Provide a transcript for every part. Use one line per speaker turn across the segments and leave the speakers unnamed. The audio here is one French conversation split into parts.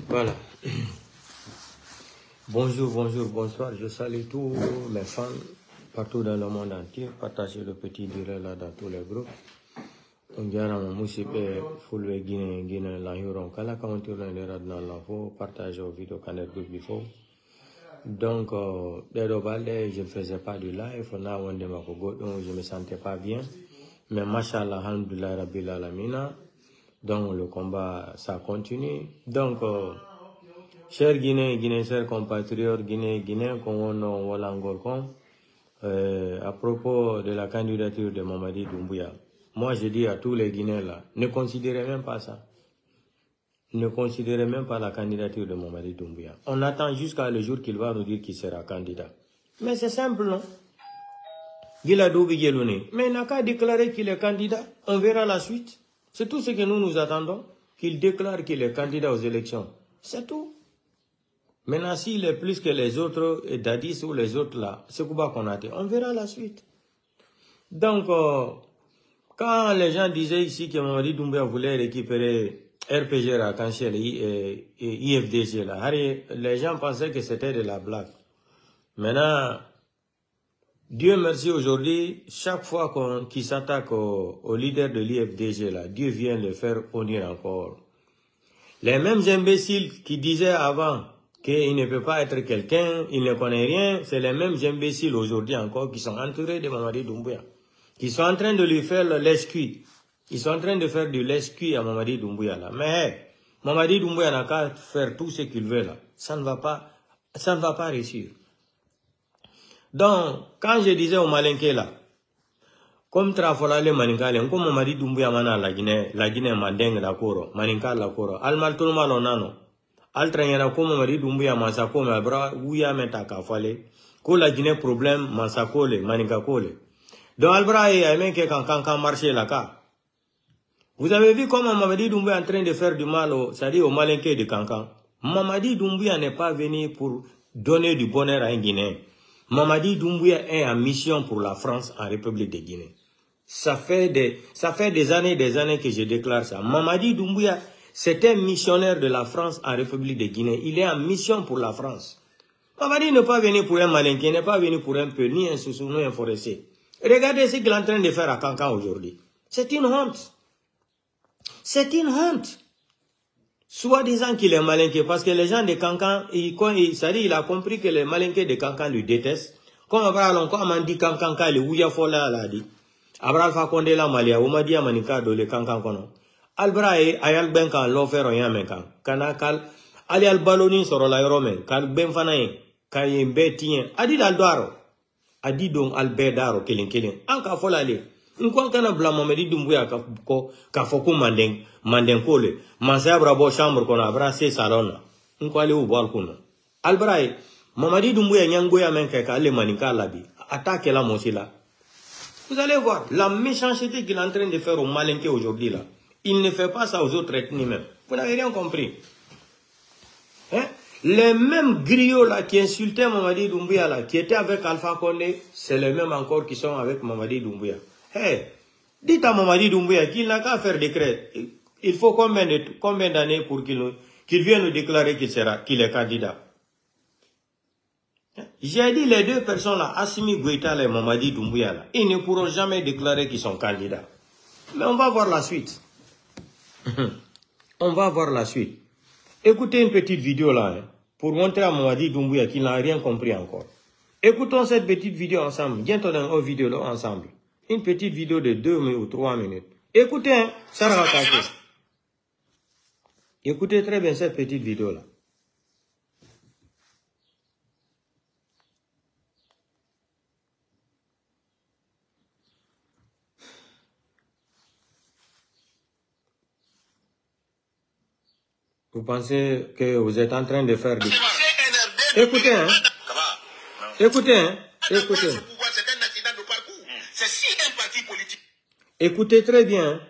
Voilà. Bonjour, bonjour, bonsoir. Je salue tous mes fans partout dans le monde entier. Partagez le petit direct là dans tous les groupes. On dirait à mon musique, Fulwe Guinée, la Huron, Kala, quand on tourne les radios dans l'info, partagez aux vidéos Canet Group before. Donc, dès le balai, je ne faisais pas du live. On a un de ma donc je ne me sentais pas bien. Mais machallah, alhamdoulilah, rabbil alamina. Donc, le combat, ça continue. Donc, chers Guinéens, chers compatriotes, Guinéens, à propos de la candidature de Mamadi Doumbouya, moi je dis à tous les Guinéens là, ne considérez même pas ça. Ne considérez même pas la candidature de Mamadi Doumbouya. On attend jusqu'à le jour qu'il va nous dire qu'il sera candidat. Mais c'est simple, non? Mais il n'a qu'à déclarer qu'il est candidat. On verra la suite. C'est tout ce que nous attendons. Qu'il déclare qu'il est candidat aux élections. C'est tout. Maintenant, s'il est plus que les autres, et Dadis ou les autres là, c'est quoi qu'on a dit. On verra la suite. Donc, quand les gens disaient ici que Mamadi Doumbouya voulait récupérer RPG à Kanchel et IFDG là, les gens pensaient que c'était de la blague. Maintenant, Dieu merci aujourd'hui, chaque fois qu'il s'attaque au leader de l'IFDG là, Dieu vient le faire honneur encore. Les mêmes imbéciles qui disaient avant qu'il ne peut pas être quelqu'un, il ne connaît rien, c'est les mêmes imbéciles aujourd'hui encore qui sont entourés de Mamadi Doumbouya, qui sont en train de lui faire le lèche-cuit. Ils sont en train de faire du lèche-cuit à Mamadi Doumbouya là. Mais Mamadi Doumbouya n'a qu'à faire tout ce qu'il veut là. Ça ne va pas réussir. Donc, quand je disais au Malinké là, comme Trafola le Maninkale, comme Mamadi Doumbouya mana la Guinée mandeng la koro, Maninka la koro, Almal Tulma lonano, Altranyana comme Mamadi Doumbouya Mansako me bra, Ouya metaka fale, ko la Guinée problème Mansakole, Maninka kole. Donc Albra et Aimeke quand marché là-bas. Vous avez vu comment Mamadi Doumbouya est en train de faire du mal c'est-à-dire au Malinké de Kankan. Mamadi Doumbouya n'est pas venu pour donner du bonheur à un Guinéen. Mamadi Doumbouya est en mission pour la France en République de Guinée. Ça fait des années que je déclare ça. Mamadi Doumbouya, c'est un missionnaire de la France en République de Guinée. Il est en mission pour la France. Mamadi n'est pas venu pour un Malinké, n'est pas venu pour un peu, ni un Soussou, ni un forestier. Regardez ce qu'il est en train de faire à Kankan aujourd'hui. C'est une honte. C'est une honte. Soit disant qu'il est malinqué, parce que les gens de Kankan, il a compris que les malinqués de Kankan lui détestent. Comme Abraham, comme on dit Kankan, il ouya fola la dit. Abraham Fakonde la Malia, ou Madia Manika de le Kankan kono. Albrae, ayal benkan, l'offert en yamenkan. Kanakal, ali al baloni sur la romaine, kal ben fanaye, kaye betien, adi dal doaro. Adi donc albedaro, killing. Anka fola li. Nkwa kana bla Mamadi Doumbouya ka foku manden kole mansa brabo chambre kona brase salon nkwa le ubal kuno albrai Mamadi Doumbouya nyangoya menke ka le manika labi attaque la mosila. Vous allez voir la méchanceté qu'il est en train de faire au Malinké aujourd'hui là. Il ne fait pas ça aux autres ethnies même. Vous n'avez rien compris. Hein? Les mêmes griots là qui insultaient Mamadi Doumbouya là, qui étaient avec Alpha Condé, c'est les mêmes encore qui sont avec Mamadi Doumbouya. Hey, dites à Mamadi Doumbouya qu'il n'a qu'à faire décret. Il faut combien d'années pour qu'il vienne nous déclarer qu'il est candidat? J'ai dit les deux personnes là, Assimi Goïta et Mamadi Doumbouya là, ils ne pourront jamais déclarer qu'ils sont candidats. Mais on va voir la suite. On va voir la suite. Écoutez une petite vidéo là, hein, pour montrer à Mamadi Doumbouya qu'il n'a rien compris encore. Écoutons cette petite vidéo ensemble. Bientôt dans une vidéo là ensemble. Une petite vidéo de 2 ou 3 minutes. Écoutez, hein, ça va passer. Écoutez très bien cette petite vidéo là. Vous pensez que vous êtes en train de faire du... Écoutez, hein. Écoutez, hein. Écoutez. Écoutez très bien.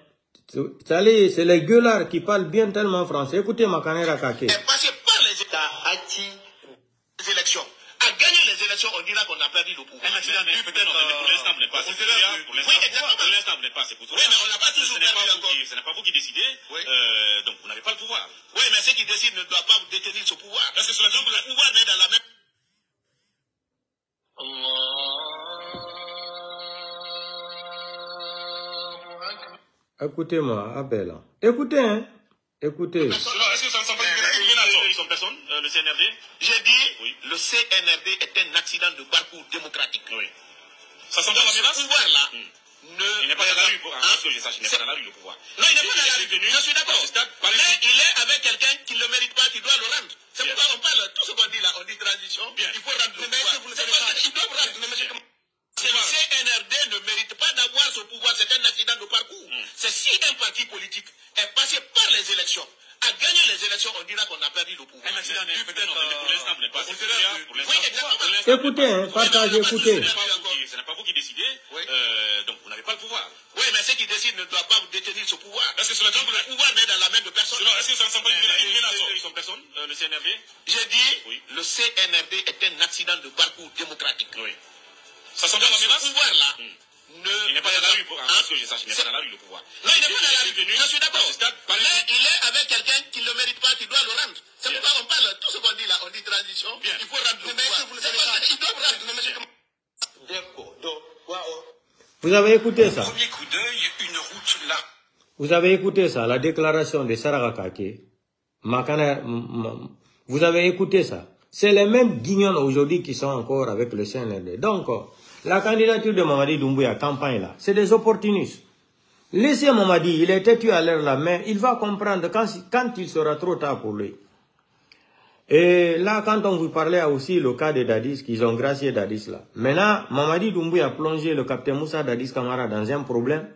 C'est les gueulards qui parlent bien tellement français. Écoutez ma caméra Kake.
Est passé par les États, a gagné les élections. élections, on dira qu'on a perdu le pouvoir.
Pour l'instant, vous n'êtes pas.
Oui, exactement.
Pour l'instant, vous n'êtes pas. C'est pour
Oui, mais on n'a pas toujours perdu encore.
Ce n'est pas vous qui décidez.
Oui.
Donc, vous n'avez pas le pouvoir.
Oui, mais ceux qui décident ne doivent pas détenir ce pouvoir. Parce que le pouvoir n'est dans la même...
Écoutez-moi, appel. Écoutez, hein. Écoutez.
Est-ce que ça ne sont pas ils sont personne, le CNRD?
J'ai dit,
oui.
Le CNRD est un accident de parcours démocratique.
Oui. Ça sent
donc
pas la
ce
menace?
pouvoir-là,
il n'est pas dans la rue, parce que je sache, il n'est pas dans la rue le pouvoir.
Non, il n'est pas dans la rue. Je suis d'accord. Mais il est avec quelqu'un qui ne le mérite pas, qui doit le rendre. C'est pourquoi on parle, tout ce qu'on dit là, on dit transition, il faut rendre le pouvoir. Il doit rendre. Le CNRD ne mérite pas d'avoir ce pouvoir, c'est un accident de parcours. C'est si un parti politique est passé par les élections, a gagné les élections, on dira qu'on a perdu le pouvoir.
Un accident peut-être, pour l'instant, vous n'êtes pas.
Oui, exactement.
Écoutez, hein, partagez, écoutez.
Ce n'est pas vous qui décidez, donc vous n'avez pas le pouvoir.
Oui, mais ceux qui décident ne doivent pas détenir ce pouvoir. Parce que le pouvoir n'est dans la main de personne.
Est-ce que ça ne sont pas une menace? Ils sont personne, le CNRD?
J'ai dit, le CNRD est un accident de parcours démocratique.
Oui. Ça sent pas la menace?
Ce pouvoir-là,
il n'est pas dans la rue, parce que je sache, il n'est pas dans la rue le pouvoir.
Non, il n'est pas dans la rue, je suis d'accord. Mais il est avec quelqu'un qui ne le mérite pas, qui doit le rendre. C'est pourquoi on parle, tout ce qu'on dit là, on dit transition, il faut rendre le pouvoir. Il doit rendre.
Vous avez écouté ça?
Premier coup d'œil, une route là.
Vous avez écouté ça, la déclaration de Sarah Kake. Vous avez écouté ça? C'est les mêmes guignols aujourd'hui qui sont encore avec le CNRD. Donc, la candidature de Mamadi Doumbouya, campagne là, c'est des opportunistes. Laissez Mamadi, il était tué à l'air là, mais il va comprendre quand il sera trop tard pour lui. Et là, quand on vous parlait aussi le cas de Dadis, qu'ils ont gracié Dadis là. Maintenant, Mamadi Doumbouya a plongé le capitaine Moussa Dadis Camara dans un problème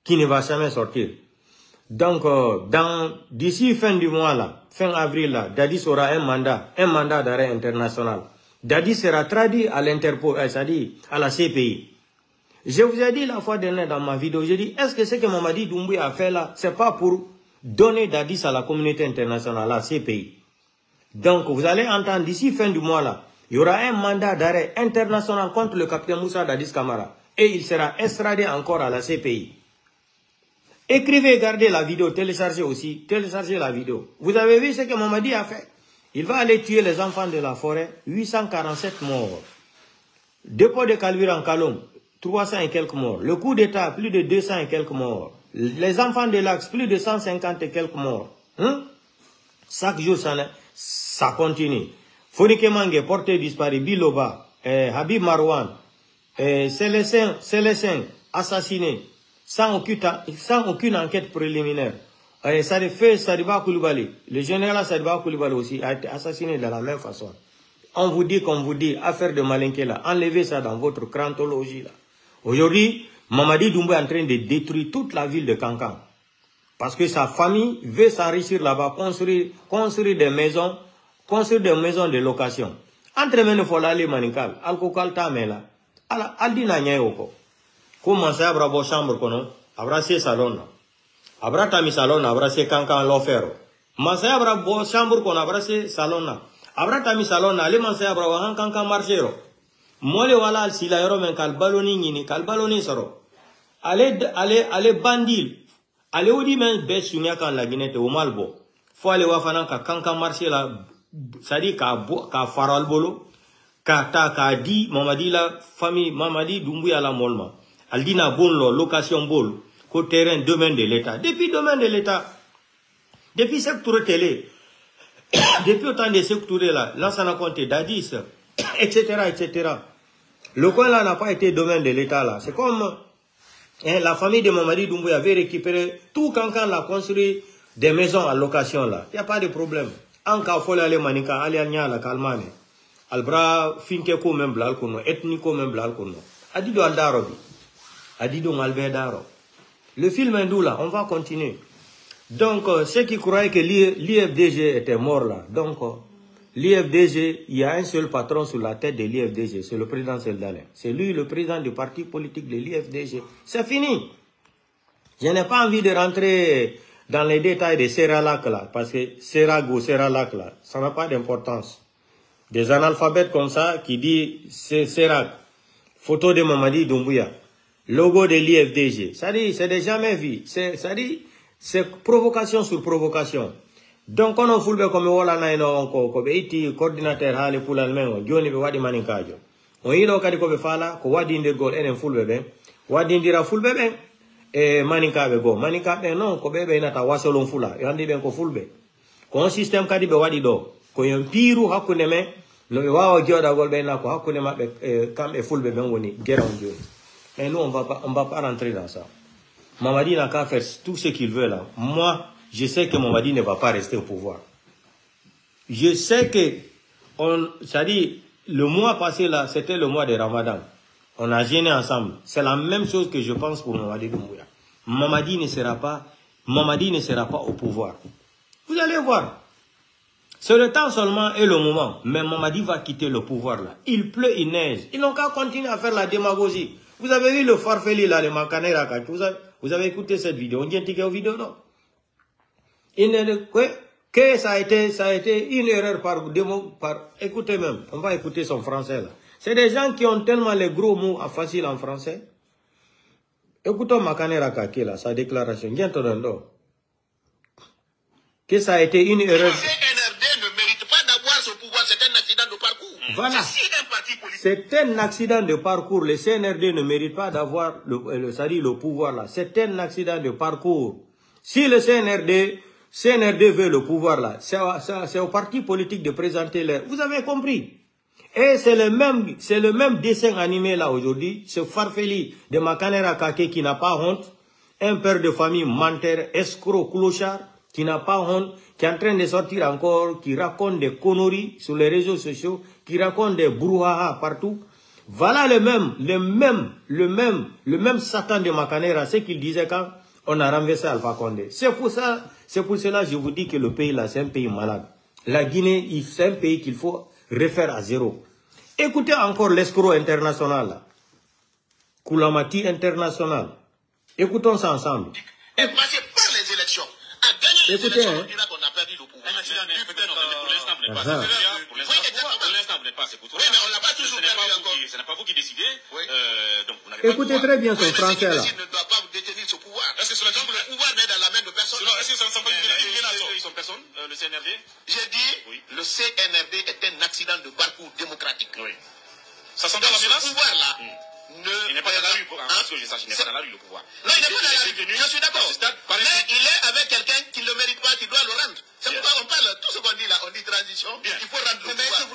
qui ne va jamais sortir. Donc, d'ici fin du mois là, fin avril là, Dadis aura un mandat d'arrêt international. Dadis sera traduit à l'Interpol, c'est-à-dire à la CPI. Je vous ai dit la fois dernière dans ma vidéo, j'ai dit, est-ce que ce que Mamadi Doumbouya a fait là, c'est pas pour donner Dadis à la communauté internationale, à la CPI. Donc, vous allez entendre d'ici fin du mois là, il y aura un mandat d'arrêt international contre le capitaine Moussa Dadis Camara. Et il sera extradé encore à la CPI. Écrivez, gardez la vidéo, téléchargez aussi, téléchargez la vidéo. Vous avez vu ce que Mamadi a fait? Il va aller tuer les enfants de la forêt, 847 morts. Dépôt de Calvire en Kalom, 300 et quelques morts. Le coup d'État, plus de 200 et quelques morts. Les enfants de l'Axe, plus de 150 et quelques morts. Chaque jour, ça continue. Fonike Mange, porté disparu, Biloba, Habib Marwan, Célestin, assassiné. Sans aucune enquête préliminaire. Sadiba Koulibaly, le général Sadiba Koulibaly aussi a été assassiné de la même façon. On vous dit, comme vous dit, affaire de Malinkela, enlevez ça dans votre crantologie là. Aujourd'hui, Mamadi Doumbouya est en train de détruire toute la ville de Kankan. Parce que sa famille veut s'enrichir là-bas, construire des maisons de location. Entre mene folali manikal, alkokal tamela, aldina nyayoko. Comment ça, abra bo chambre kono, abra se salon, abra tami salon, abra se Kankan l'offero. Masaya abra bo chambre kono, abra se salon, abra tami salon, ale masaya abra wahan Kankan marchero. Mole wala al sila yoro men kal baloni soro. Ale bandil. Ale odi men be sunya kan la ginete o malbo. Fo ale wafana ka Kankan marché la, sadi ka faral bolo, ka di Mamadi la famille Mamadi Doumbouya la molma. Aldina bon lo location bol ko terrain domaine de l'État. Depuis domaine de l'État, depuis secteur télé, depuis autant de secteurs là, l'ancien compte Dadis, etc. Le coin là n'a pas été domaine de l'État là. C'est comme la famille de Mamadi Doumbouya avait récupéré tout Kankan l'a construit des maisons à location là. Il n'y a pas de problème. En cas faut aller manika, aller anya la calmane. Albra finke ko même blal kono, ethnico même blal kono. Adido aldarobi. Adido Albedaro. Le film hindou là, on va continuer. Donc, ceux qui croyaient que l'IFDG était mort là, donc, l'IFDG, il y a un seul patron sur la tête de l'IFDG, c'est le président Seldalin. C'est lui le président du parti politique de l'IFDG. C'est fini. Je n'ai pas envie de rentrer dans les détails de Serralac là, parce que Serrago, Serralac là, ça n'a pas d'importance. Des analphabètes comme ça qui dit c'est Serac, photo de Mamadi Doumbouya, logo de l'IFDG. Ça dit, c'est des jamais vu. Ça dit, c'est provocation sur provocation. Donc, on a fulbe comme wala na ino ko be iti coordinateur hale pour l'allemand, joni be wadi maninkajo. On yino kadi ko be fala ko wadi ndir gol enen fulbe ben, wadi ndira fulbe ben e maninkabe go. Maninkabe non ko be nata wasolon fula. Yandi ben ko fulbe. Ko un système kadi be wadi do. Ko yon piru hakune me no be wawa joda gol ben na ko hakune mabbe kambe fulbe ben woni guerre joni. Mais nous on va pas rentrer dans ça. Mamadi n'a qu'à faire tout ce qu'il veut là. Moi je sais que Mamadi ne va pas rester au pouvoir. Je sais que, ça dit, le mois passé là, c'était le mois de Ramadan. On a jeûné ensemble. C'est la même chose que je pense pour Mamadi Doumbouya. Mamadi ne sera pas au pouvoir. Vous allez voir. C'est le temps seulement et le moment. Mais Mamadi va quitter le pouvoir là. Il pleut, il neige. Ils n'ont qu'à continuer à faire la démagogie. Vous avez vu le farfeli là, le Makanera. Vous avez écouté cette vidéo. On dit un ticket aux vidéos, non? Que ça a été une erreur par écoutez même, on va écouter son français là. C'est des gens qui ont tellement les gros mots faciles en français. Écoutons Makanera Kake là, sa déclaration. Que ça a été une erreur.
Le CNRD ne mérite pas d'avoir ce pouvoir, c'est un accident de parcours.
Voilà. C'est un accident de parcours. Le CNRD ne mérite pas d'avoir le pouvoir là. C'est un accident de parcours. Si le CNRD veut le pouvoir là, c'est au parti politique de présenter leur. Vous avez compris. Et c'est le même dessin animé là aujourd'hui, ce farfeli de Makanera Kake qui n'a pas honte, un père de famille menteur, escroc, clochard, qui n'a pas honte, qui est en train de sortir encore, qui raconte des conneries sur les réseaux sociaux, qui raconte des brouhaha partout. Voilà le même Satan de Makanera, ce qu'il disait quand on a renversé Alpha Condé. C'est pour cela que je vous dis que le pays là, c'est un pays malade. La Guinée, c'est un pays qu'il faut refaire à zéro. Écoutez encore l'escroc international là. Koulamati international. Écoutons ça ensemble.
Est passé par les élections. A gagné les élections, on dira qu'on a perdu le pouvoir.
Pour l'instant, vous n'êtes pas. Pour l'instant, vous n'êtes pas. C'est pour toi.
Oui, mais on n'a pas toujours perdu encore.
Ce n'est pas vous qui décidez. Donc, vous n'avez
pas. Écoutez très bien son français là.
Ne doit pas détenir ce pouvoir. Est-ce que le pouvoir n'est dans la main de personne?
Est-ce que ça ne semble pas ils sont personne, le CNRD?
J'ai dit, le CNRD est un accident de parcours démocratique.
Oui. Ça semble la menace?
Ce pouvoir là.
Il n'est pas dans la rue, parce que je sache, il n'est pas dans la rue le pouvoir.
Non, il n'est pas dans la rue, je suis d'accord. Mais il est avec quelqu'un qui ne le mérite pas, qui doit le rendre. C'est pourquoi on parle, tout ce qu'on dit là, on dit transition, il faut rendre le pouvoir.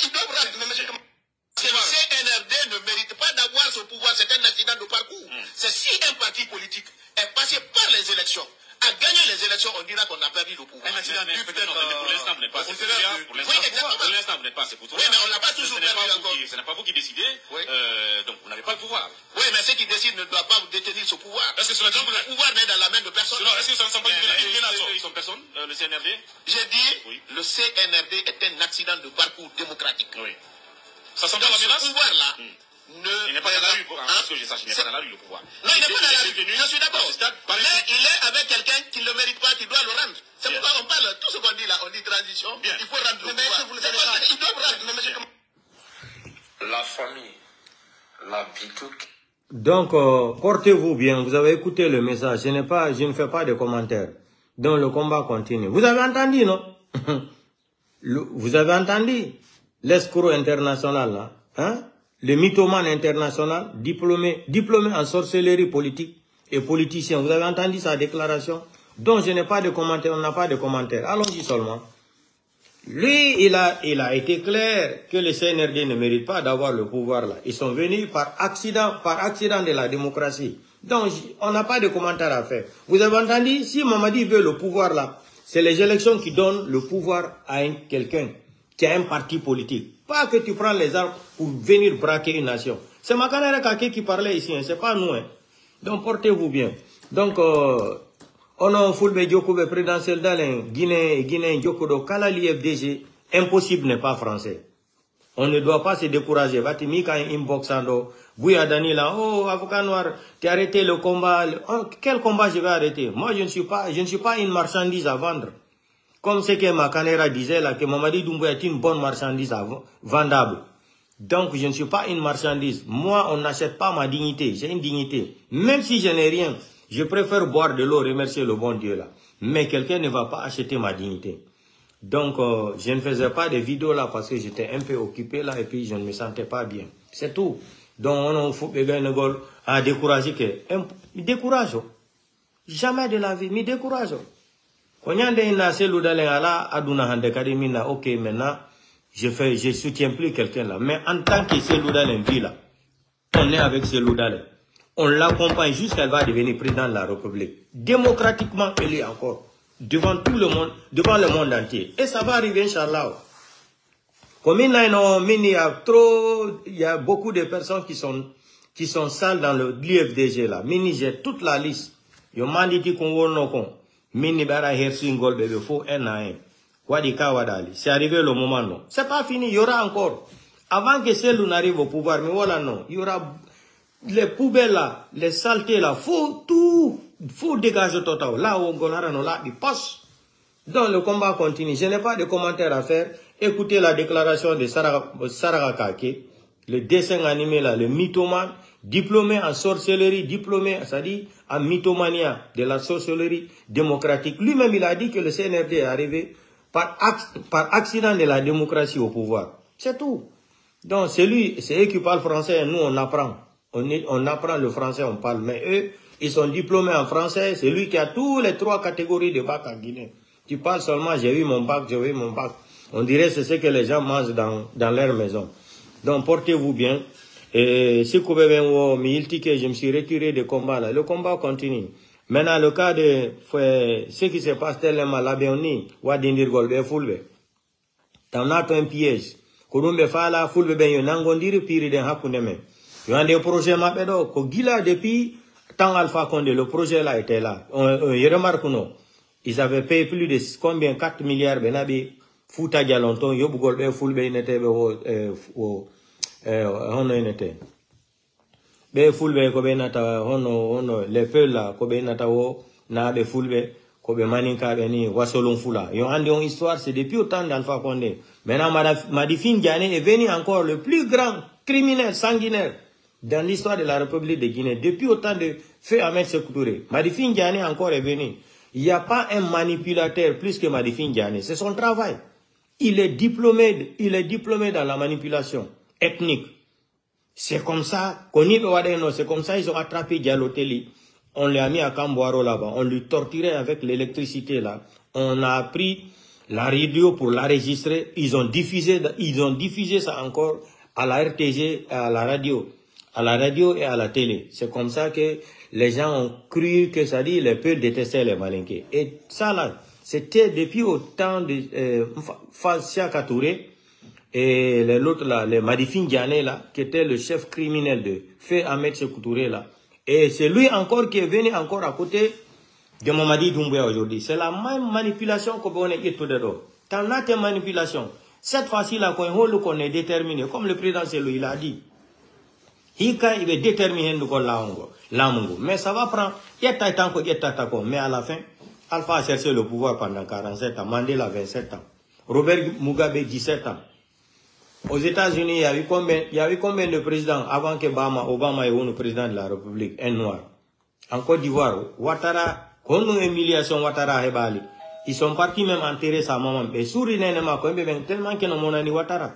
Ils doivent rendre. Le CNRD ne mérite pas d'avoir ce pouvoir, c'est un accident de parcours. C'est si un parti politique est passé par les élections, a gagné les élections, on dira qu'on a perdu le pouvoir.
Un accident, peut-être, pour l'instant, vous n'êtes pas. Pour l'instant, vous n'êtes pas. C'est pour toi.
Oui, mais on n'a pas toujours perdu encore.
Ce n'est pas vous qui décidez, donc vous n'avez pas le pouvoir.
Oui, mais ceux qui décident ne doivent pas détenir ce pouvoir. Est-ce que le pouvoir n'est dans la main de personne?
Est-ce que ça ne semble pas une menace? Ils sont personne, le CNRD?
J'ai dit, le CNRD est un accident de parcours démocratique.
Oui. Ça semble la menace?
Ce pouvoir là.
Il n'est pas dans la rue, parce que je sache, il n'est pas dans la rue le pouvoir.
Non, il n'est pas dans la rue, je suis d'accord. Mais il est avec quelqu'un qui ne le mérite pas, qui doit le rendre. C'est pourquoi on parle, tout ce qu'on dit là, on dit transition, il faut rendre le pouvoir. Ils doivent rendre.
La famille, la bitouk.
Donc, portez-vous bien, vous avez écouté le message, je ne fais pas de commentaires. Donc, le combat continue. Vous avez entendu, non? Vous avez entendu l'escroc international, là, hein? Le mythomane international, diplômé en sorcellerie politique et politicien. Vous avez entendu sa déclaration? Donc je n'ai pas de commentaire, on n'a pas de commentaire. Allons-y seulement. Lui, il a été clair que le CNRD ne mérite pas d'avoir le pouvoir là. Ils sont venus par accident de la démocratie. Donc on n'a pas de commentaire à faire. Vous avez entendu? Si Mamadi veut le pouvoir là, c'est les élections qui donnent le pouvoir à quelqu'un qui a un parti politique. Pas que tu prends les armes pour venir braquer une nation. C'est Makanera Kake qui parlait ici, hein, c'est pas nous. Hein. Donc portez-vous bien. Donc, on a un fulbe Djokobe présidentiel dans Guinée Djokodo Kalali FDG. Impossible n'est pas français. On ne doit pas se décourager. Vatimi quand inbox ando, Bouya Dani là, oh avocat noir, tu as arrêté le combat. Oh, quel combat je vais arrêter? Moi je ne suis pas une marchandise à vendre. Comme ce que Makanera disait là, que Mamadi Doumbouya est une bonne marchandise vendable. Donc, je ne suis pas une marchandise. Moi, on n'achète pas ma dignité. J'ai une dignité. Même si je n'ai rien, je préfère boire de l'eau, remercier le bon Dieu là. Mais quelqu'un ne va pas acheter ma dignité. Donc, je ne faisais pas de vidéos là parce que j'étais un peu occupé là et puis je ne me sentais pas bien. C'est tout. Donc, on faut à décourager que. Décourage. Jamais de la vie, mais décourage. Quand on a ok, maintenant, je soutiens plus quelqu'un là. Mais en tant que Seloudalen vit là, on est avec Seloudalen. On l'accompagne jusqu'à elle va devenir président de la République. Démocratiquement élu encore. Devant tout le monde, devant le monde entier. Et ça va arriver, Inch'Allah. Comme il y a beaucoup de personnes qui sont sales dans l'UFDG là. Mini, j'ai toute la liste. Yo manditi Congo Nokon. Mini bara hersingol bébé faux un à un. Wadika Wadali. C'est arrivé le moment non. C'est pas fini, il y aura encore. Avant que Selou n'arrive au pouvoir, mais voilà non. Il y aura les poubelles là, les saletés là, faut dégager total. Là où on a là, il passe. Donc le combat continue. Je n'ai pas de commentaires à faire. Écoutez la déclaration de Sarah Kake, le dessin animé là, le mythomane, diplômé en sorcellerie, diplômé, c'est-à-dire en mythomania de la sorcellerie démocratique. Lui-même, il a dit que le CNRD est arrivé par accident de la démocratie au pouvoir. C'est tout. Donc c'est eux qui parlent français, nous on apprend. On apprend le français, on parle. Mais eux, ils sont diplômés en français. C'est lui qui a toutes les 3 catégories de bac en Guinée. Tu parles seulement, j'ai eu mon bac, j'ai eu mon bac. On dirait que c'est ce que les gens mangent dans leur maison. Donc portez-vous bien. Et si vous avez je me suis retiré des combats là. Le combat continue. Maintenant, le cas de ce qui se passe tellement là, Wadindir Golbe Fulbe. T'en as un piège. Kurumbe Fala, Fulbe Ben Yonangondiri, Piri Den Hakuneme. Il y a des projets Mapedo, Kogila depuis tant Alpha Condé, le projet là était là. On remarque non. Ils avaient payé plus de combien 4 milliards Benabi, Fouta Dialonton, Yobugolbe Fulbe n'était on était. Be Fulbe Kobe Nata, les peuples là, Kobe Natao, Nabe Fulbe, Kobe Maninka Beni, Wassolon Fula. Ils ont une histoire, c'est depuis autant d'Alpha Condé. Maintenant, Madifine Diané est venu encore le plus grand criminel sanguinaire dans l'histoire de la République de Guinée. Depuis autant de feu Ahmed Sékou Touré. Madifine Diané encore est venu. Il n'y a pas un manipulateur plus que Madifine Diané. C'est son travail. Il est diplômé dans la manipulation ethnique. C'est comme ça, c'est comme ça ils ont attrapé Dialoteli. On l'a mis à Camboiro là-bas. On lui torturait avec l'électricité là. On a pris la radio pour l'enregistrer. Ils ont diffusé ça encore à la RTG, à la radio et à la télé. C'est comme ça que les gens ont cru que ça dit les peuples détestaient les Malinké. Et ça là, c'était depuis au temps de Fassia Katouré et l'autre là, les Madifine Diané là, qui était le chef criminel de Feu Ahmed Sékou Touré là. Et c'est lui encore qui est venu encore à côté de Mamadi Doumbouya aujourd'hui. C'est la même manipulation qu'on est tout dedans. T'en as tes manipulations. Cette fois-ci là, qu'on est déterminé, comme le président Selou il a dit. Il est déterminé de l'amongo. Mais ça va prendre, mais à la fin, Alpha a cherché le pouvoir pendant 47 ans, Mandela 27 ans, Robert Mugabe 17 ans. Aux États-Unis, il y a eu combien de présidents avant que Obama est le président de la République, un noir. En Côte d'Ivoire, Ouattara, quand nous humiliation Ouattara Hebali, ils sont partis même enterrer sa maman. Mais souris tellement que nous avons dit Ouattara.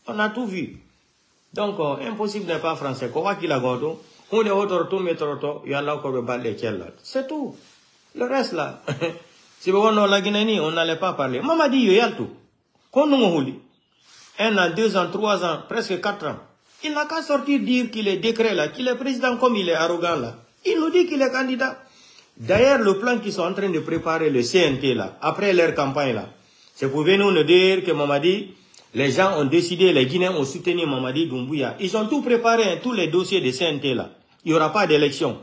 On a tout vu. Donc, impossible n'est pas français. C'est tout. Le reste là, si on a la Guinée, on n'allait pas parler. Maman dit, il y a tout. Quand nous avons 1 an, 2 ans, 3 ans, presque 4 ans. Il n'a qu'à sortir dire qu'il est décret là, qu'il est président comme il est arrogant là. Il nous dit qu'il est candidat. D'ailleurs, le plan qu'ils sont en train de préparer, le CNT là, après leur campagne là, c'est pour venir nous dire que Mamadi, les gens ont décidé, les Guinéens ont soutenu Mamadi Doumbouya. Ils ont tout préparé, tous les dossiers de CNT là. Il n'y aura pas d'élection.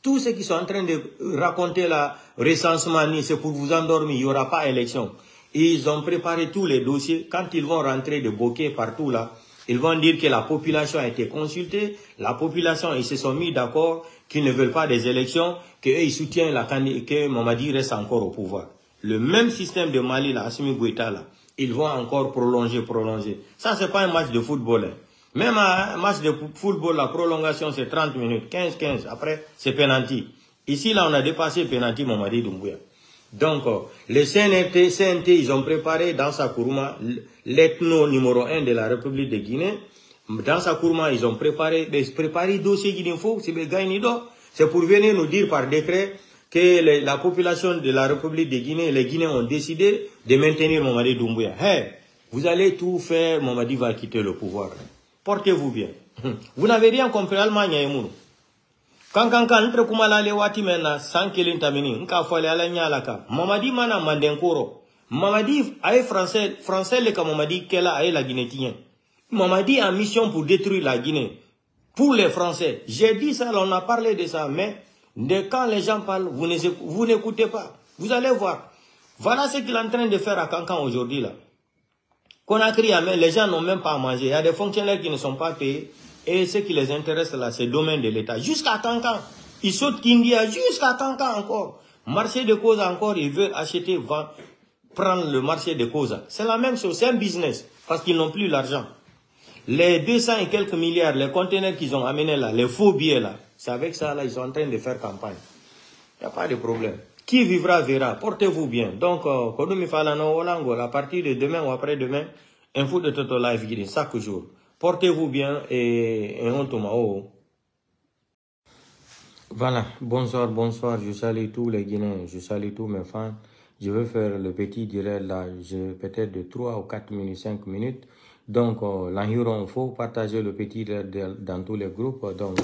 Tout ce qu'ils sont en train de raconter là, recensement, c'est pour vous endormir, il n'y aura pas d'élection. Ils ont préparé tous les dossiers. Quand ils vont rentrer de bokeh partout là, Ils vont dire que la population a été consultée, la population, ils se sont mis d'accord qu'ils ne veulent pas des élections, qu'ils soutiennent que Mamadi reste encore au pouvoir. Le même système de Mali, là, Assimi Goïta, là, ils vont encore prolonger. Ça, c'est pas un match de football. Hein. Même un match de football, la prolongation, c'est 30 minutes, 15, après, c'est penalty. Ici, là, on a dépassé penalty Mamadi Doumbouya. Donc, les CNT, ils ont préparé dans sa Kourouma l'ethno numéro 1 de la République de Guinée. Dans sa Kourouma, ils ont préparé le dossier qu'il faut, c'est pour venir nous dire par décret que la population de la République de Guinée, les Guinéens ont décidé de maintenir Mamadi Doumbouya. Hey, vous allez tout faire, Mamadi va quitter le pouvoir. Portez-vous bien. Vous n'avez rien compris, Allemagne et Mounou. Quand entre kumala le wati mena sans kelin tamini nka fole ala nyala ka Mamadi mana mandenkoro Mamadi aye français le ka Mamadi kela aye la guinétien Mamadi a mission pour détruire la Guinée pour les Français. J'ai dit ça, on a parlé de ça, mais quand les gens parlent, vous n'écoutez pas. Vous allez voir. Voilà ce qu'il est en train de faire à Kankan aujourd'hui là. Conakry, les gens n'ont même pas à manger. Il y a des fonctionnaires qui ne sont pas payés. Et ce qui les intéresse là, c'est le domaine de l'État. Jusqu'à Kankan. Ils sautent Kindia jusqu'à Kankan encore. Marché de Koza encore, ils veulent acheter, prendre le marché de Koza. C'est la même chose, c'est un business. Parce qu'ils n'ont plus l'argent. Les 200 et quelques milliards, les conteneurs qu'ils ont amenés là, les faux billets là, c'est avec ça là, ils sont en train de faire campagne. Il n'y a pas de problème. Qui vivra verra. Portez-vous bien. Donc, à partir de demain ou après-demain, Info de Toto Live Guinée, chaque jour. Portez-vous bien et on tombe. Voilà, bonsoir, je salue tous les Guinéens, je salue tous mes fans. Je vais faire le petit direct là, peut-être de 3 ou 4 minutes, 5 minutes. Donc, il faut partager le petit direct dans tous les groupes. Donc,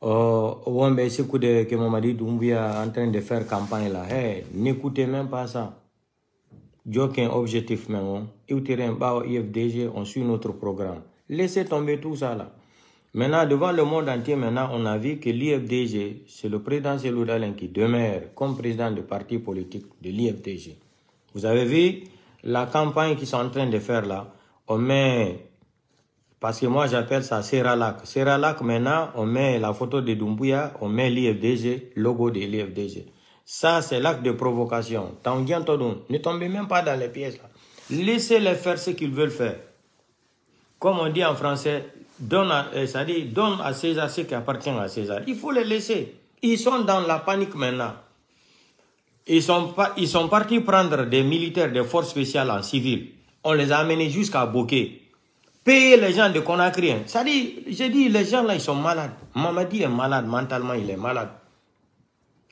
on c'est que Mamadi Doumbouya est en train de faire campagne là. Hey, n'écoutez même pas ça. Aucun objectif maintenant. IFDG, on suit notre programme. Laissez tomber tout ça là. Maintenant, devant le monde entier, maintenant, on a vu que l'IFDG, c'est le président Cellou Dalein qui demeure comme président du parti politique de l'IFDG. Vous avez vu la campagne qu'ils sont en train de faire là. On met, parce que moi j'appelle ça Serralac. Serralac, maintenant, on met la photo de Doumbouya, on met l'IFDG, logo de l'IFDG. Ça, c'est l'acte de provocation. Ne tombez même pas dans les pièges là. Laissez-les faire ce qu'ils veulent faire. Comme on dit en français, donne à César ce qui appartient à César. Il faut les laisser. Ils sont dans la panique maintenant. Ils sont partis prendre des militaires, des forces spéciales en civil. On les a amenés jusqu'à Boké. Payer les gens de Conakry. Ça dit, j'ai dit, les gens là, ils sont malades. Mamadi est malade, mentalement, il est malade.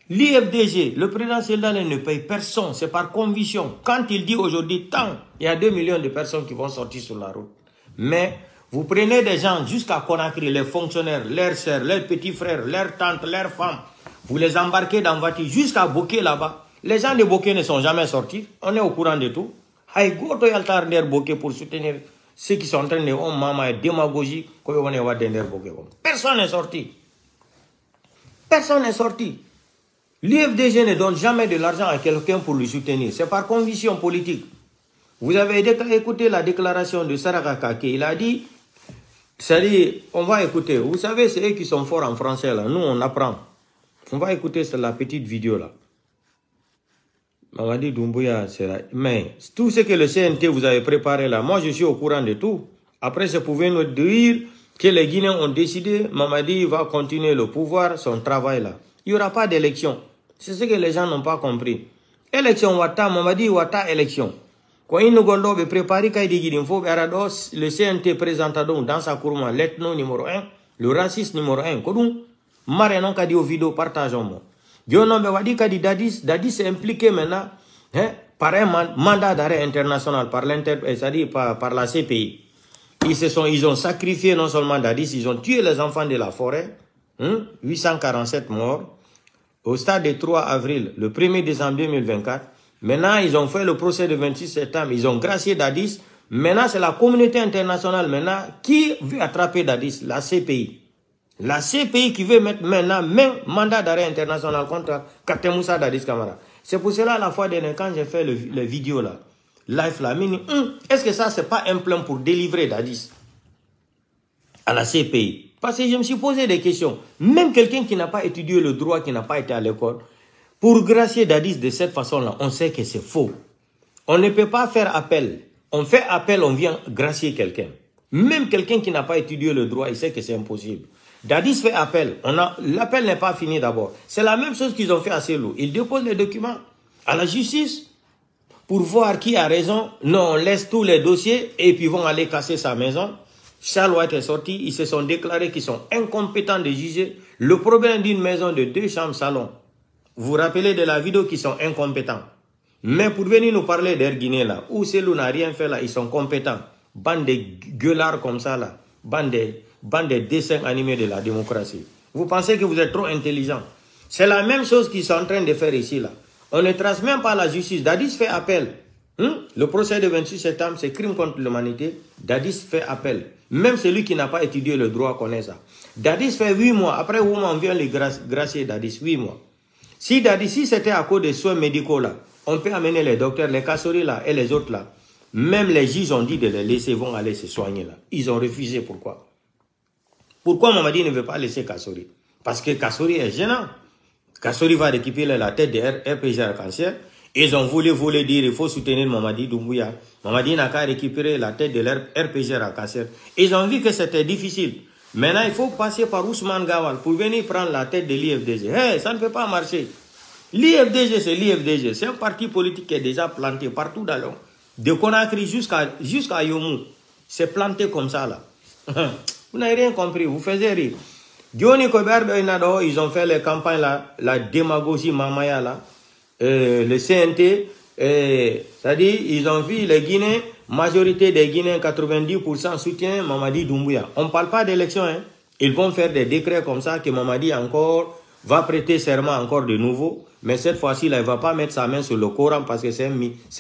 L'IFDG, le président Seldane ne paye personne, c'est par conviction. Quand il dit aujourd'hui, tant, il y a 2 millions de personnes qui vont sortir sur la route. Mais vous prenez des gens jusqu'à Conakry, les fonctionnaires, leurs sœurs, leurs petits frères, leurs tantes, leurs femmes. Vous les embarquez dans voiture jusqu'à Boké là-bas. Les gens de Boké ne sont jamais sortis. On est au courant de tout. Pour soutenir ceux qui sont en train de faire maman démagogie. Personne n'est sorti. Personne n'est sorti. L'IFDG ne donne jamais de l'argent à quelqu'un pour le soutenir. C'est par conviction politique. Vous avez écouté la déclaration de Saraka Kake. Il a dit, c'est-à-dire, on va écouter. Vous savez, c'est eux qui sont forts en français là. Nous, on apprend. On va écouter la petite vidéo là. Mamadi Doumbouya, mais tout ce que le CNT vous avez préparé là, moi je suis au courant de tout. Après, vous pouvez nous dire que les Guinéens ont décidé, Mamadi va continuer le pouvoir, son travail là. Il n'y aura pas d'élection. C'est ce que les gens n'ont pas compris. Élection, Wata, Mamadi, Wata, élection. Quand il nous a préparé, le CNT présente dans sa courroie l'ethno numéro 1, le raciste numéro 1. Mariano a dit aux vidéos, partageons-moi. Dadis est impliqué maintenant par un mandat d'arrêt international par la CPI. Ils ont sacrifié non seulement Dadis, ils ont tué les enfants de la forêt. 847 morts. Au stade du 3 avril, le 1er décembre 2024. Maintenant, ils ont fait le procès de 26 septembre. Ils ont gracié Dadis. Maintenant, c'est la communauté internationale maintenant qui veut attraper Dadis, la CPI. La CPI qui veut mettre maintenant même mandat d'arrêt international contre Katemoussa Dadis Camara. C'est pour cela, à la fois dernière, quand j'ai fait les vidéos là, live là, est-ce que ça, c'est pas un plan pour délivrer Dadis? à la CPI. Parce que je me suis posé des questions. Même quelqu'un qui n'a pas étudié le droit, qui n'a pas été à l'école, pour gracier Dadis de cette façon-là, on sait que c'est faux. On ne peut pas faire appel. On fait appel, on vient gracier quelqu'un. Même quelqu'un qui n'a pas étudié le droit, il sait que c'est impossible. Dadis fait appel. L'appel n'est pas fini d'abord. C'est la même chose qu'ils ont fait à Selou. Ils déposent les documents à la justice pour voir qui a raison. Non, on laisse tous les dossiers et puis ils vont aller casser sa maison. Charles White est sorti. Ils se sont déclarés qu'ils sont incompétents de juger le problème d'une maison de 2 chambres salon. Vous vous rappelez de la vidéo qu'ils sont incompétents. Mais pour venir nous parler d'Air Guinée là, où Selou n'a rien fait là, ils sont compétents. Bande de gueulards comme ça là. Bande de dessins animés de la démocratie. Vous pensez que vous êtes trop intelligent. C'est la même chose qu'ils sont en train de faire ici là. On ne trace même pas la justice. Dadis fait appel. Le procès de 28 septembre, c'est crime contre l'humanité. Dadis fait appel. Même celui qui n'a pas étudié le droit connaît ça. Dadis fait 8 mois. Après 8 mois, on vient les gracier Dadis. 8 mois. Si c'était à cause des soins médicaux là, on peut amener les docteurs, les Kassori là et les autres là. Même les juges ont dit de les laisser, vont aller se soigner là. Ils ont refusé. Pourquoi? Pourquoi Mamadi ne veut pas laisser Kassori? Parce que Kassori est gênant. Kassori va récupérer la tête de RPG Arc-en-Ciel. Ils ont voulu dire il faut soutenir Mamadi Doumbouya. Mamadi n'a qu'à récupérer la tête de RPG Arc-en-Ciel. Ils ont vu que c'était difficile. Maintenant, il faut passer par Ousmane Gawal pour venir prendre la tête de l'IFDG. Hey, ça ne peut pas marcher. L'IFDG, c'est l'IFDG. C'est un parti politique qui est déjà planté partout dans le monde. De Conakry jusqu'à Yomou. C'est planté comme ça là. Vous n'avez rien compris, vous faisiez rire. Diony Kobert Benado, ils ont fait les campagnes là, la démagogie Mamaya là, le CNT, c'est-à-dire ils ont vu les Guinéens, majorité des Guinéens, 90% soutien Mamadi Doumbouya. On ne parle pas d'élection, hein. Ils vont faire des décrets comme ça que Mamadi encore va prêter serment encore de nouveau, mais cette fois-ci là, il ne va pas mettre sa main sur le Coran parce que c'est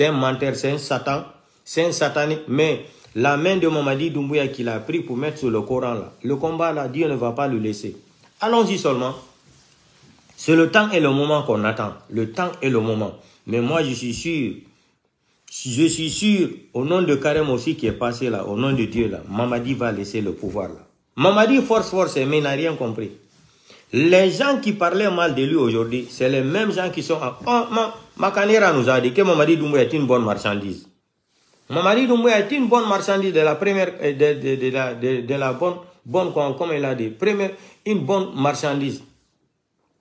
un menteur, c'est un satan, c'est un satanique, mais la main de Mamadi Doumbouya qu'il a pris pour mettre sur le Coran là, le combat là, Dieu ne va pas le laisser. Allons-y seulement. C'est le temps et le moment qu'on attend. Le temps et le moment. Mais moi je suis sûr, au nom de Karem aussi qui est passé là, au nom de Dieu là, Mamadi va laisser le pouvoir là. Mamadi force, mais il n'a rien compris. Les gens qui parlaient mal de lui aujourd'hui, c'est les mêmes gens qui sont... Makanera nous a dit que Mamadi Doumbouya est une bonne marchandise. Mamadi Doumbouya est une bonne marchandise de la première, de la bonne, comme il a dit, une bonne marchandise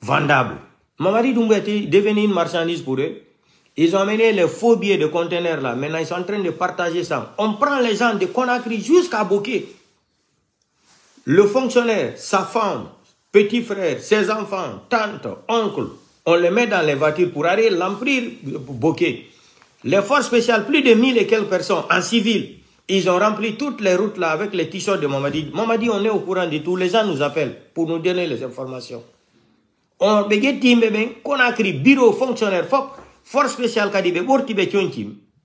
vendable. Mamadi Doumbouya est devenu une marchandise pour eux. Ils ont amené les faux billets de conteneurs là. Maintenant, ils sont en train de partager ça. On prend les gens de Conakry jusqu'à Boké. Le fonctionnaire, sa femme, petit frère, ses enfants, tante, oncle, on les met dans les voitures pour aller l'emplir Boké. Les forces spéciales, plus de 1000 et quelques personnes en civil, ils ont rempli toutes les routes là avec les t-shirts de Mamadi. Mamadi, on est au courant de tout. Les gens nous appellent pour nous donner les informations. On Conakry, bureau, fonctionnaire, force spéciale,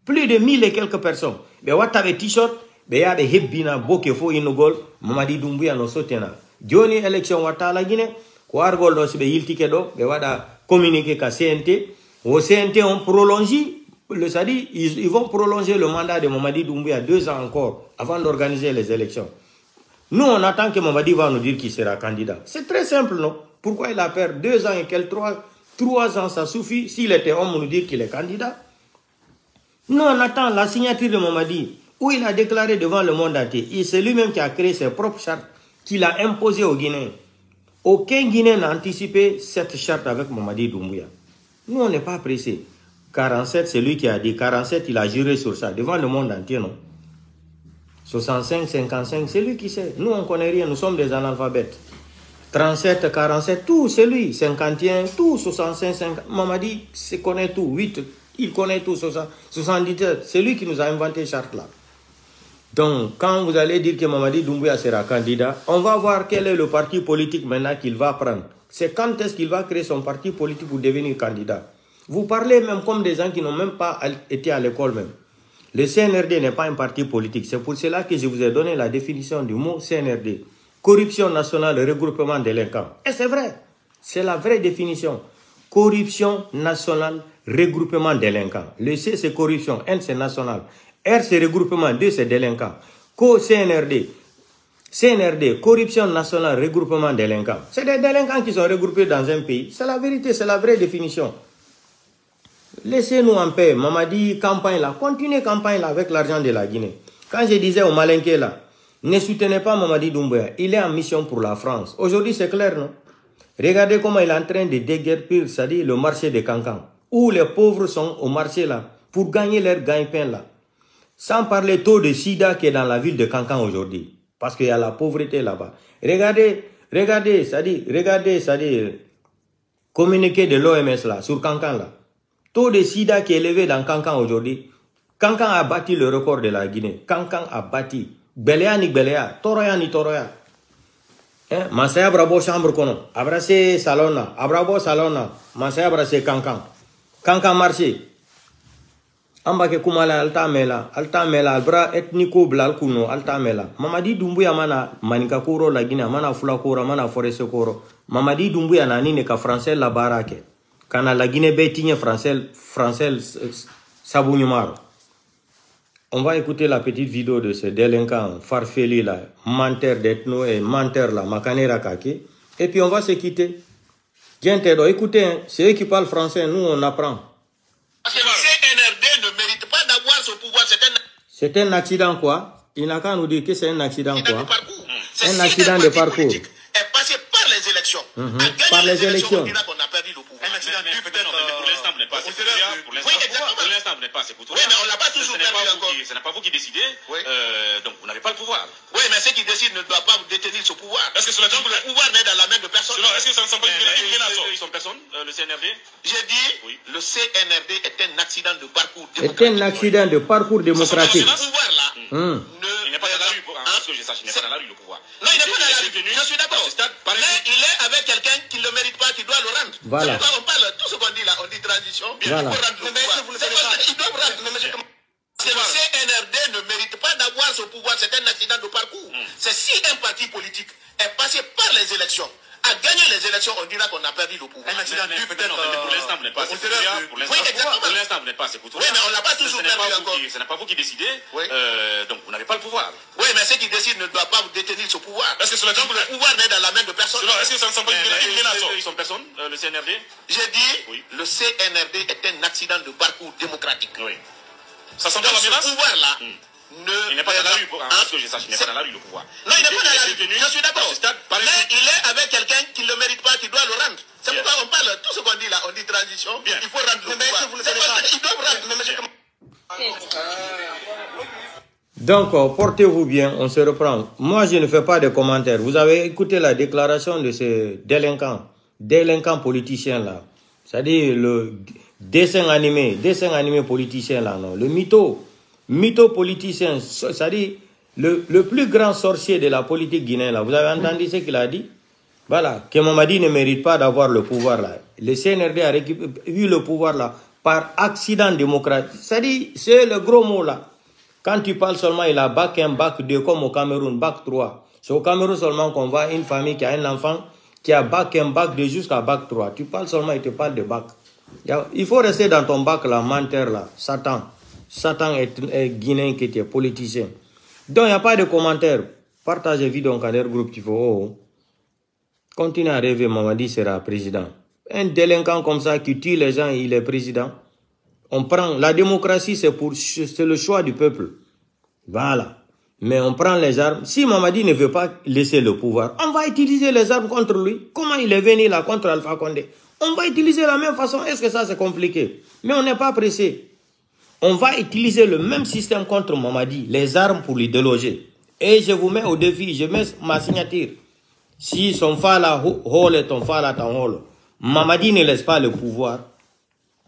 plus de 1000 et quelques personnes. Mais what avez t-shirt? Il y a des hebina, bokefo, inugol, Mamadi Doumbouya no sotena. Johnny élection wata la Guinée, quoi gol do sibe yiltike do, be wada communiquer ka CNT. Au CNT on prolonge. Ils vont prolonger le mandat de Mamadi Doumbouya 2 ans encore avant d'organiser les élections. Nous, on attend que Mamadi va nous dire qu'il sera candidat. C'est très simple, non? Pourquoi il a perdu 2 ans et quelques 3 ans, ça suffit. S'il était homme, nous dire qu'il est candidat. Nous, on attend la signature de Mamadi, où il a déclaré devant le monde entier. C'est lui-même qui a créé ses propres chartes, qu'il a imposées aux Guinéens. Aucun Guinéen n'a anticipé cette charte avec Mamadi Doumbouya. Nous, on n'est pas pressés. 47, c'est lui qui a dit. 47, il a juré sur ça, devant le monde entier, non? 65, 55, c'est lui qui sait. Nous, on ne connaît rien, nous sommes des analphabètes. 37, 47, tout, c'est lui. 51, tout, 65, 50. Mamadi connaît tout. 8, il connaît tout. 77, c'est lui qui nous a inventé cette charte-là. Donc, quand vous allez dire que Mamadi Doumbouya sera candidat, on va voir quel est le parti politique maintenant qu'il va prendre. C'est quand est-ce qu'il va créer son parti politique pour devenir candidat. Vous parlez même comme des gens qui n'ont même pas été à l'école même. Le CNRD n'est pas un parti politique. C'est pour cela que je vous ai donné la définition du mot CNRD. Corruption nationale, regroupement délinquants. Et c'est vrai. C'est la vraie définition. Corruption nationale, regroupement délinquants. Le C, c'est corruption. N, c'est national. R, c'est regroupement. D, c'est délinquant. CNRD. CNRD, corruption nationale, regroupement délinquants. C'est des délinquants qui sont regroupés dans un pays. C'est la vérité, c'est la vraie définition. Laissez-nous en paix. Mamadi, campagne là. Continuez campagne là avec l'argent de la Guinée. Quand je disais au Malinké là, ne soutenez pas Mamadi Doumbouya. Il est en mission pour la France. Aujourd'hui, c'est clair, non? Regardez comment il est en train de déguerpir, c'est-à-dire le marché de Cancan. Où les pauvres sont au marché là, pour gagner leur gagne-pain là. Sans parler taux de sida qui est dans la ville de Cancan aujourd'hui. Parce qu'il y a la pauvreté là-bas. Regardez, c'est-à-dire, communiqué de l'OMS là, sur Cancan là. Taux de sida qui est élevé dans Cancan aujourd'hui. Cancan a bâti le record de la Guinée. Cancan a bâti. Beléa ni Beléa, Toroya ni Toroya. Masaya brabo chambre kono. Abracé salona. Abrabo salona. Masaya abracé Cancan. Cancan marché. Ambake kumala alta mela albra ethniko blal kuno alta mela. Mamadi Doumbouya mana manika koro la Guinée, mana fula koro, mana forest koro. Mamadi Doumbouya na nini ka français la barake. Kana la Guinée betigne français Sabouniumaro. On va écouter la petite vidéo de ce délinquant farfelu là, menteur d'ethno et menteur là, Makanera Kake. Et puis on va se quitter. Écoutez, hein, c'est eux qui parlent français, nous on apprend.
Parce que le CNRD ne mérite pas d'avoir ce pouvoir.
C'est un accident quoi? Il n'a qu'à nous dire que c'est un accident quoi?
Un accident de parcours. Est passé par les élections.
Par les élections.
On a perdu le pouvoir.
Un accident dû peut-être pour l'instant vous n'êtes pas assez pour l'instant vous n'êtes pas assez pour
oui, mais on l'a pas toujours perdu encore.
Ce n'est pas vous qui décidez, donc vous n'avez pas le pouvoir.
Oui, mais ceux qui décident ne doivent pas détenir ce pouvoir. Est-ce que le pouvoir n'est dans la main de personne?
Est-ce que ça ne semble pas une menace? Ils sont personne, le CNRD?
J'ai dit, le CNRD est un accident de parcours démocratique.
C'est un accident de parcours démocratique.
Ce pouvoir-là,
il n'est pas dans la rue, ce que je sache, il n'est pas dans la rue le pouvoir.
Non, il n'est pas dans la rue, je suis d'accord. Mais il est avec quelqu'un qui ne le mérite pas, qui doit le rendre.
Voilà.
On parle, tout ce qu'on dit là, on dit transition,
voilà.
Il faut rendre le pouvoir. Il doit rendre. Le CNRD ne mérite pas d'avoir ce pouvoir, c'est un accident de parcours. C'est si un parti politique est passé par les élections, a gagné les élections, on dira qu'on a perdu le pouvoir.
Un accident dû peut-être pour l'instant vous n'êtes pas assez pour l'instant vous n'êtes pas assez pour
oui, mais on l'a pas toujours perdu encore.
Ce n'est pas vous qui décidez, donc vous n'avez pas le pouvoir.
Oui, mais ceux qui décident ne doivent pas détenir ce pouvoir. Est-ce que le pouvoir n'est dans la main de personne?
Est-ce que ça ne semble pas une menace? Ils sont personne, le CNRD?
J'ai dit, le CNRD est un accident de parcours démocratique.
Oui. Ça semble la menace?
Ce pouvoir-là,
il n'est pas dans la rue, ce que je sache, il n'est pas dans la rue le pouvoir.
Non, il n'est pas dans la rue, je suis d'accord. Mais il est avec quelqu'un qui ne le mérite pas, qui doit le rendre. C'est pourquoi on parle, tout ce qu'on dit là, on dit transition, il faut rendre le pouvoir. Ils doivent rendre.
Donc, portez-vous bien, on se reprend. Moi, je ne fais pas de commentaires. Vous avez écouté la déclaration de ce délinquant politicien là. C'est-à-dire le dessin animé politicien là, non. Le mytho politicien, c'est-à-dire le plus grand sorcier de la politique guinéenne là. Vous avez entendu ce qu'il a dit? Voilà, que Mamadi ne mérite pas d'avoir le pouvoir là. Le CNRD a eu le pouvoir là par accident démocratique. C'est-à-dire, c'est le gros mot là. Quand tu parles seulement, il a bac 1, bac 2, comme au Cameroun, bac 3. C'est au Cameroun seulement qu'on voit une famille qui a un enfant qui a bac 1, bac 2 jusqu'à bac 3. Tu parles seulement, il te parle de bac. Il faut rester dans ton bac là, menteur là, Satan. Satan est guinéen qui était politicien. Donc, il n'y a pas de commentaires. Partagez vidéo dans le groupe, tu faut. Continue à rêver, Mamadi sera président. Un délinquant comme ça qui tue les gens, il est président. On prend la démocratie, c'est le choix du peuple. Voilà. Mais on prend les armes. Si Mamadi ne veut pas laisser le pouvoir, on va utiliser les armes contre lui. Comment il est venu là contre Alpha Condé? On va utiliser la même façon. Est-ce que ça c'est compliqué? Mais on n'est pas pressé. On va utiliser le même système contre Mamadi, les armes pour lui déloger. Et je vous mets au défi, je mets ma signature. Si son fala hole et ton fala ton hole, Mamadi ne laisse pas le pouvoir.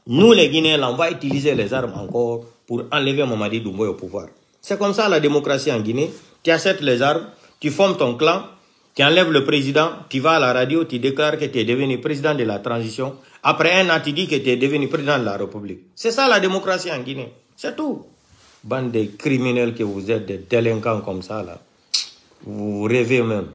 Nous les Guinéens, là, on va utiliser les armes encore pour enlever Mamadi Doumbouya au pouvoir. C'est comme ça la démocratie en Guinée. Tu achètes les armes, tu formes ton clan, tu enlèves le président, tu vas à la radio, tu déclares que tu es devenu président de la transition. Après un an, tu dis que tu es devenu président de la République. C'est ça la démocratie en Guinée. C'est tout. Bande de criminels que vous êtes, des délinquants comme ça, là. Vous rêvez même.